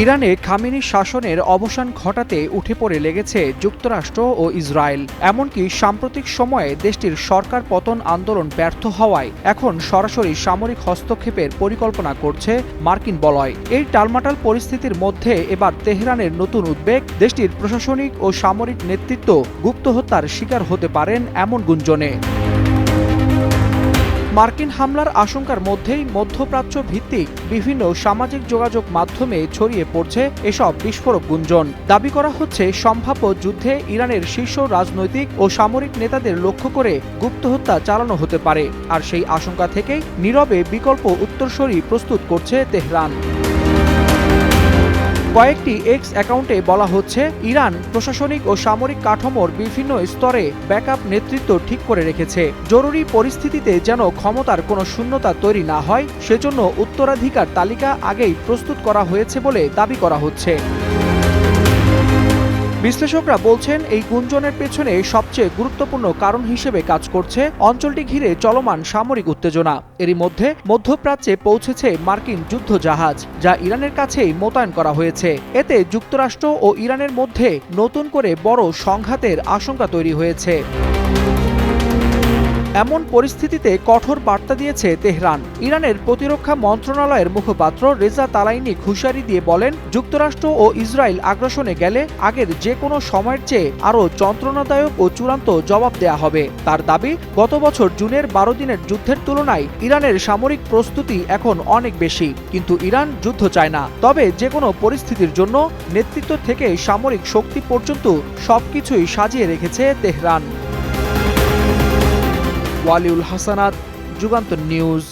ইরানে খামেনি শাসনের অবসান ঘটাতে উঠে পড়ে লেগেছে যুক্তরাষ্ট্র ও ইসরায়েল। এমনকি সাম্প্রতিক সময়ে দেশটির সরকার পতন আন্দোলন ব্যর্থ হওয়ায় এখন সরাসরি সামরিক হস্তক্ষেপের পরিকল্পনা করছে মার্কিন বলয়। এই টালমাটাল পরিস্থিতির মধ্যে এবার তেহরানের নতুন উদ্বেগ, দেশটির প্রশাসনিক ও সামরিক নেতৃত্ব গুপ্ত হত্যার শিকার হতে পারেন এমন গুঞ্জনে। মার্কিন হামলার আশঙ্কার মধ্যেই মধ্যপ্রাচ্য ভিত্তিক বিভিন্ন সামাজিক যোগাযোগ মাধ্যমে ছড়িয়ে পড়ছে এসব বিস্ফোরক গুঞ্জন। দাবি করা হচ্ছে সম্ভাব্য যুদ্ধে ইরানের শীর্ষ রাজনৈতিক ও সামরিক নেতাদের লক্ষ্য করে গুপ্ত হত্যা চালানো হতে পারে, আর সেই আশঙ্কা থেকেই নীরবে বিকল্প উত্তরসূরি প্রস্তুত করছে তেহরান। কয়েকটি এক্স অ্যাকাউন্টে বলা হচ্ছে, ইরান প্রশাসনিক ও সামরিক কাঠামোর বিভিন্ন স্তরে ব্যাকআপ নেতৃত্ব ঠিক করে রেখেছে। জরুরি পরিস্থিতিতে যেন ক্ষমতার কোনো শূন্যতা তৈরি না হয়, সেজন্য উত্তরাধিকার তালিকা আগেই প্রস্তুত করা হয়েছে বলে দাবি করা হচ্ছে। বিশ্লেষকরা বলছেন, এই গুঞ্জনের পেছনে সবচেয়ে গুরুত্বপূর্ণ কারণ হিসেবে কাজ করছে অঞ্চলটি ঘিরে চলমান সামরিক উত্তেজনা। এরই মধ্যে মধ্যপ্রাচ্যে পৌঁছেছে মার্কিন যুদ্ধজাহাজ, যা ইরানের কাছেই মোতায়েন করা হয়েছে। এতে যুক্তরাষ্ট্র ও ইরানের মধ্যে নতুন করে বড় সংঘাতের আশঙ্কা তৈরি হয়েছে। এমন পরিস্থিতিতে কঠোর বার্তা দিয়েছে তেহরান। ইরানের প্রতিরক্ষা মন্ত্রণালয়ের মুখপাত্র রেজা তালাইনি হুঁশিয়ারি দিয়ে বলেন, যুক্তরাষ্ট্র ও ইসরায়েল আগ্রাসনে গেলে আগের যে কোনো সময়ের চেয়ে আরও যন্ত্রণাদায়ক ও চূড়ান্ত জবাব দেয়া হবে। তার দাবি, গত বছর জুনের 12 দিনের যুদ্ধের তুলনায় ইরানের সামরিক প্রস্তুতি এখন অনেক বেশি, কিন্তু ইরান যুদ্ধ চায় না। তবে যে কোনো পরিস্থিতির জন্য নেতৃত্ব থেকে সামরিক শক্তি পর্যন্ত সবকিছুই সাজিয়ে রেখেছে তেহরান। ওয়ালিউল হাসানাত, যুগান্তর নিউজ।